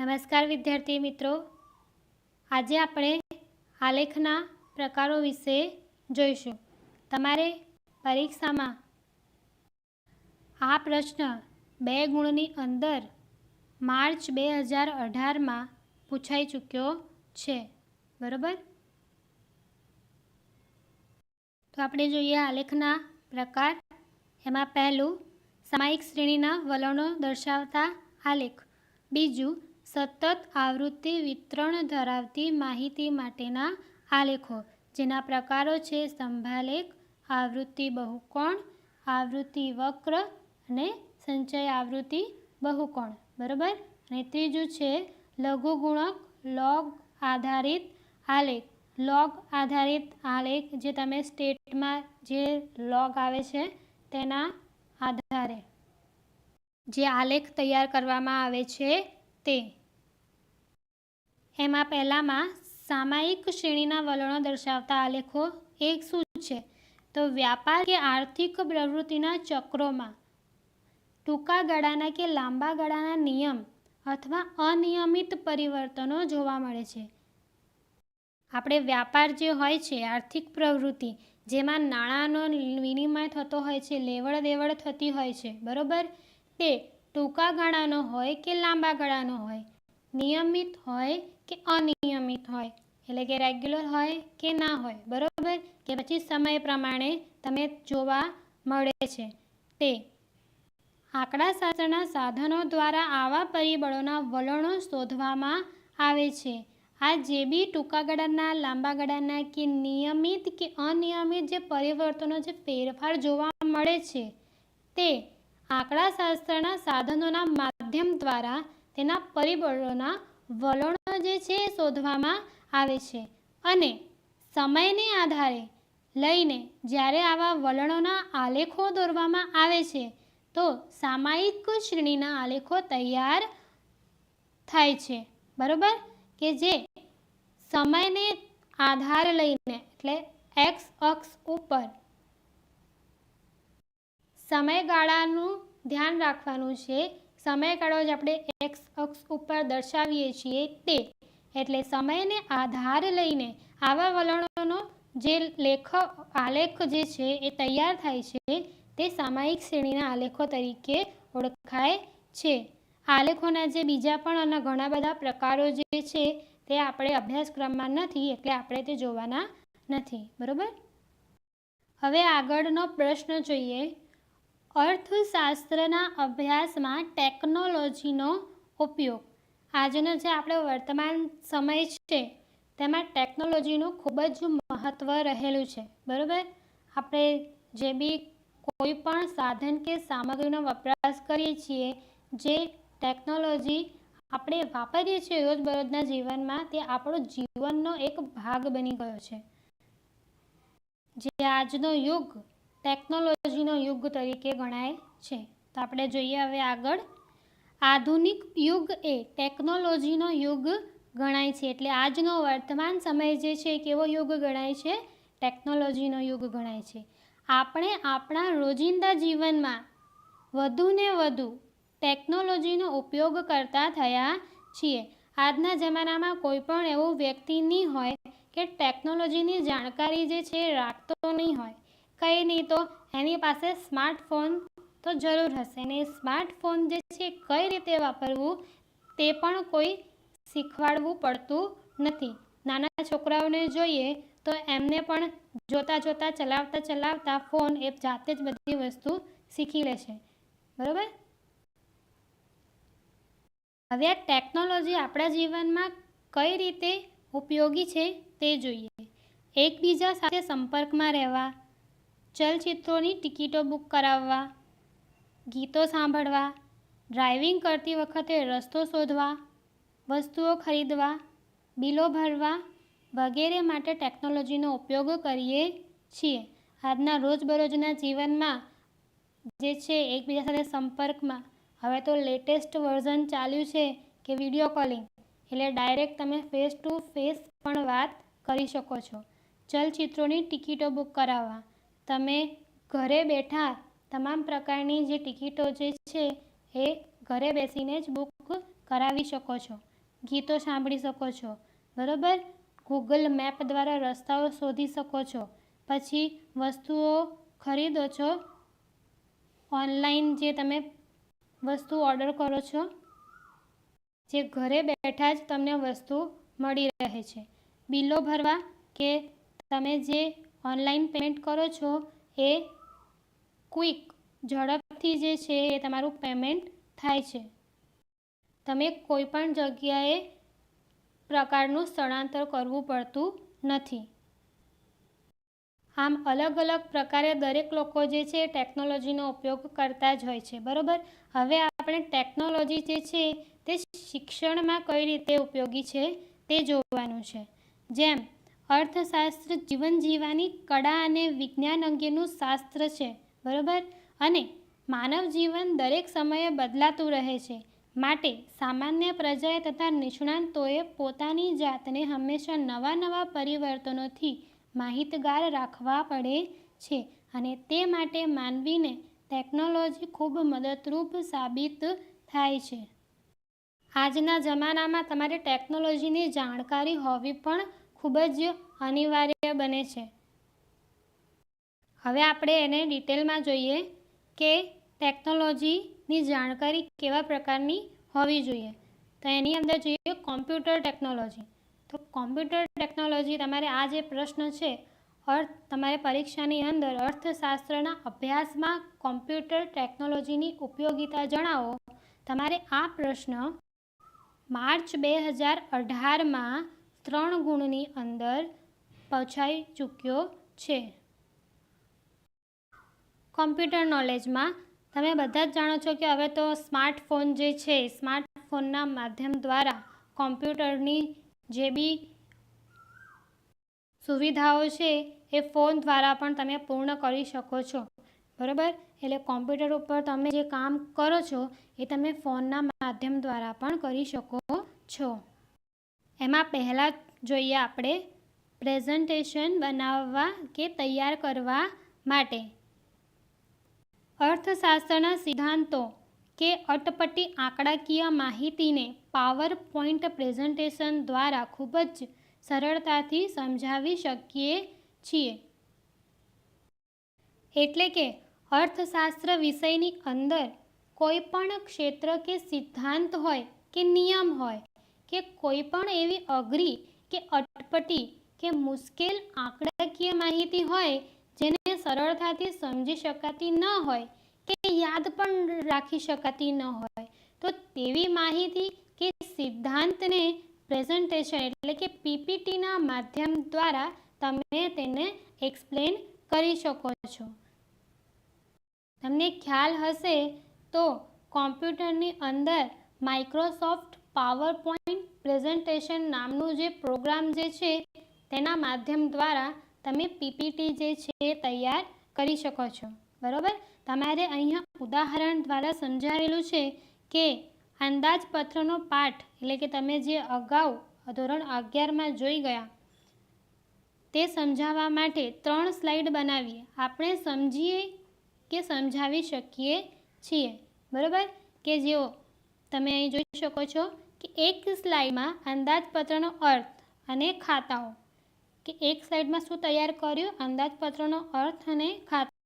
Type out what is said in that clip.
નમસ્કાર વિદ્યાર્થી મિત્રો, આજે આપણે આલેખના પ્રકારો વિશે જોઈશું। તમારે પરીક્ષામાં આ પ્રશ્ન 2 ગુણની અંદર માર્ચ 2018માં પૂછાઈ ચૂક્યો છે, બરાબર। તો આપણે જોઈએ આલેખના પ્રકાર। એમાં પહેલું સામયિક શ્રેણીના વલણો દર્શાવતા આલેખ, બીજું સતત આવૃત્તિ વિતરણ ધરાવતી માહિતી માટેના આલેખો, જેના પ્રકારો છે સ્તંભાલેખ, આવૃત્તિ બહુકોણ, આવૃત્તિ વક્ર અને સંચય આવૃત્તિ બહુકોણ, બરાબર। અને ત્રીજું છે લઘુગુણક લોગ આધારિત આલેખ। લોગ આધારિત આલેખ જે તમે સ્ટેટમાં જે લોગ આવે છે તેના આધારે જે આલેખ તૈયાર કરવામાં આવે છે તે। એમાં પહેલામાં સામયિક શ્રેણીના વલણો દર્શાવતા આલેખો એક શું છે, તો વ્યાપાર કે આર્થિક પ્રવૃત્તિના ચક્રોમાં ટૂંકા ગાળાના કે લાંબા ગાળાના નિયમ અથવા અનિયમિત પરિવર્તનો જોવા મળે છે। આપણે વ્યાપાર જે હોય છે, આર્થિક પ્રવૃત્તિ જેમાં નાણાંનો વિનિમય થતો હોય છે, લેવડ દેવડ થતી હોય છે, બરાબર, તે ટૂંકા ગાળાનો હોય કે લાંબા ગાળાનો હોય, નિયમિત હોય કે અનિયમિત હોય, એટલે કે રેગ્યુલર હોય કે ના હોય, બરાબર, કે પછી સમય પ્રમાણે તમે જોવા મળે છે તે। આંકડાશાસ્ત્રના સાધનો દ્વારા આવા પરિબળોના વલણો શોધવામાં આવે છે। આ જે બી ટૂંકા ગાળાના, લાંબા ગાળાના કે નિયમિત કે અનિયમિત જે પરિવર્તનો, જે ફેરફાર જોવા મળે છે તે આંકડાશાસ્ત્રના સાધનોના માધ્યમ દ્વારા તેના પરિબળોના વલણો જે છે એ શોધવામાં આવે છે। અને સમયને આધારે લઈને જ્યારે આવા વલણોના આલેખો દોરવામાં આવે છે તો સામયિક શ્રેણીના આલેખો તૈયાર થાય છે, બરાબર, કે જે સમયને આધાર લઈને, એટલે એક્સ અક્ષ ઉપર સમયગાળાનું ધ્યાન રાખવાનું છે। સમયગાળો જે આપણે એક્સ અક્ષ ઉપર દર્શાવીએ છીએ તે, એટલે સમયને આધાર લઈને આવા વલણોનો જે આલેખ જે છે એ તૈયાર થાય છે તે સામયિક શ્રેણીના આલેખો તરીકે ઓળખાય છે। આલેખોના જે બીજા પણ અને ઘણા બધા પ્રકારો જે છે તે આપણે અભ્યાસક્રમમાં નથી, એટલે આપણે તે જોવાના નથી, બરાબર। હવે આગળનો પ્રશ્ન જોઈએ। અર્થશાસ્ત્રના અભ્યાસમાં ટેકનોલોજીનો ઉપયોગ। આજનો જે આપણો વર્તમાન સમય છે તેમાં ટેકનોલોજીનું ખૂબ જ મહત્ત્વ રહેલું છે, બરાબર। આપણે જે બી કોઈ પણ સાધન કે સામગ્રીનો વપરાશ કરીએ છીએ, જે ટેકનોલોજી આપણે વાપરીએ છીએ રોજબરોજના જીવનમાં, તે આપણો જીવનનો એક ભાગ બની ગયો છે। જે આજનો યુગ ટેકનોલોજીનો યુગ તરીકે ગણાય છે। તો આપણે જોઈએ હવે આગળ। આધુનિક યુગ એ ટેકનોલોજીનો યુગ ગણાય છે, એટલે આજનો વર્તમાન સમય જે છે કેવો યુગ ગણાય છે? ટેકનોલોજીનો યુગ ગણાય છે। આપણે આપણા રોજિંદા જીવનમાં વધુ ને વધુ ટેકનોલોજીનો ઉપયોગ કરતા થયા છીએ। આજના જમાનામાં કોઈ પણ એવો વ્યક્તિ નહીં હોય કે ટેકનોલોજીની જાણકારી જે છે એ રાખતો નહીં હોય। કંઈ નહીં તો એની પાસે સ્માર્ટફોન તો જરૂર હશે, અને સ્માર્ટફોન જે છે કઈ રીતે વાપરવું તે પણ કોઈ શીખવાડવું પડતું નથી। નાના છોકરાઓને જોઈએ તો એમને પણ જોતાં જોતાં, ચલાવતા ચલાવતા ફોન એ જાતે જ બધી વસ્તુ શીખી લે છે, બરાબર। હવે આ ટેકનોલોજી આપણા જીવનમાં કઈ રીતે ઉપયોગી છે તે જોઈએ। એકબીજા સાથે સંપર્કમાં રહેવા, ચલચિત્રોની ટિકિટો બુક કરાવવા, ગીતો સાંભળવા, ડ્રાઇવિંગ કરતી વખતે રસ્તો શોધવા, વસ્તુઓ ખરીદવા, બિલો ભરવા વગેરે માટે ટેકનોલોજીનો ઉપયોગ કરીએ છીએ। આજના રોજબરોજના જીવનમાં જે છે એકબીજા સાથે સંપર્કમાં, હવે તો લેટેસ્ટ વર્ઝન ચાલ્યું છે કે વિડીયો કોલિંગ, એટલે ડાયરેક્ટ તમે ફેસ ટુ ફેસ પણ વાત કરી શકો છો। ચલચિત્રોની ટિકિટો બુક કરાવવા, તમે ઘરે બેઠા તમામ પ્રકારની જે ટિકિટો જે છે એ ઘરે બેસીને જ બુક કરાવી શકો છો। ગીતો સાંભળી શકો છો, બરાબર. ગૂગલ મેપ દ્વારા રસ્તાઓ શોધી શકો છો. પછી વસ્તુઓ ખરીદો છો, ઓનલાઈન જે તમે વસ્તુ ઓર્ડર કરો છો, જે ઘરે બેઠા જ તમને વસ્તુ મળી રહે છે. બિલો ભરવા કે તમે જે ઓનલાઈન પેમેન્ટ કરો છો એ ક્વિક ઝડપથી જે છે એ તમારું પેમેન્ટ થાય છે. તમે કોઈ પણ જગ્યાએ પ્રકારનું સ્થળાંતર કરવું પડતું નથી. આમ અલગ અલગ પ્રકારે દરેક લોકો જે છે ટેકનોલોજીનો ઉપયોગ કરતા જ હોય છે, બરાબર. હવે આપણે ટેકનોલોજી જે છે તે શિક્ષણમાં કઈ રીતે ઉપયોગી છે તે જોવાનું છે. જેમ અર્થશાસ્ત્ર જીવન જીવવાની કળા અને વિજ્ઞાન અંગેનું શાસ્ત્ર છે, બરાબર. અને માનવ જીવન દરેક સમયે બદલાતું રહે છે, માટે સામાન્ય પ્રજાએ તથા નિષ્ણાતોએ પોતાની જાતને હંમેશા નવા પરિવર્તનોથી માહિતગાર રાખવા પડે છે. અને તે માટે માનવીને ટેકનોલોજી ખૂબ મદદરૂપ સાબિત થાય છે. આજના જમાનામાં તમારે ટેકનોલોજીની જાણકારી હોવી પણ ખૂબ જ અનિવાર્ય બને છે. હવે આપણે એને ડિટેલમાં જોઈએ કે ટેકનોલોજીની જાણકારી કેવા પ્રકારની હોવી જોઈએ. તો એની અંદર જોઈએ કોમ્પ્યુટર ટેકનોલોજી. તો કોમ્પ્યુટર ટેકનોલોજી તમારે આ જે પ્રશ્ન છે, તમારે પરીક્ષાની અંદર અર્થશાસ્ત્રના અભ્યાસમાં કોમ્પ્યુટર ટેકનોલોજીની ઉપયોગિતા જણાવો. તમારે આ પ્રશ્ન માર્ચ 2018માં 3 ગુણની અંદર પૂછાઈ ચૂક્યો છે. કોમ્પ્યુટર નોલેજમાં તમે બધા જ જાણો છો કે હવે તો સ્માર્ટફોન જે છે, સ્માર્ટફોનના માધ્યમ દ્વારા કોમ્પ્યુટરની જે બી સુવિધાઓ છે એ ફોન દ્વારા પણ તમે પૂર્ણ કરી શકો છો, બરાબર. એટલે કોમ્પ્યુટર ઉપર તમે જે કામ કરો છો એ તમે ફોનના માધ્યમ દ્વારા પણ કરી શકો છો. એમાં પહેલાં જોઈએ આપણે પ્રેઝન્ટેશન બનાવવા કે તૈયાર કરવા માટે અર્થશાસ્ત્રના સિદ્ધાંતો કે અટપટી આંકડાકીય માહિતીને પાવર પોઈન્ટ પ્રેઝન્ટેશન દ્વારા ખૂબ જ સરળતાથી સમજાવી શકીએ છીએ. એટલે કે અર્થશાસ્ત્ર વિષયની અંદર કોઈ પણ ક્ષેત્ર કે સિદ્ધાંત હોય કે નિયમ હોય કે કોઈ પણ એવી અઘરી કે અટપટી કે મુશ્કેલ આંકડાકીય માહિતી હોય જેને સરળતાથી સમજી શકાતી ન હોય કે યાદ પણ રાખી શકાતી ન હોય, તો તેવી માહિતી કે સિદ્ધાંતને પ્રેઝન્ટેશન એટલે કે પીપીટીના માધ્યમ દ્વારા તમે તેને એક્સપ્લેન કરી શકો છો. તમને ખ્યાલ હશે તો કોમ્પ્યુટરની અંદર માઇક્રોસોફ્ટ પાવર પોઈન્ટ પ્રેઝન્ટેશન નામનું જે પ્રોગ્રામ જે છે તેના માધ્યમ દ્વારા તમે પીપીટી જે છે તૈયાર કરી શકો છો, બરાબર. તમારે અહીંયા ઉદાહરણ દ્વારા સમજાવેલું છે કે અંદાજપત્રનો પાઠ એટલે કે તમે જે અગાઉ ધોરણ 11માં જોઈ ગયા તે સમજાવવા માટે 3 સ્લાઇડ બનાવીએ આપણે સમજીએ કે સમજાવી શકીએ છીએ, બરાબર. કે જેઓ તમે અહીં જોઈ શકો છો કે એક સ્લાઇડમાં અંદાજપત્રનો અર્થ અને ખાતાઓ, કે એક સ્લાઇડમાં શું તૈયાર કર્યું, અંદાજપત્રનો અર્થ અને ખાતા.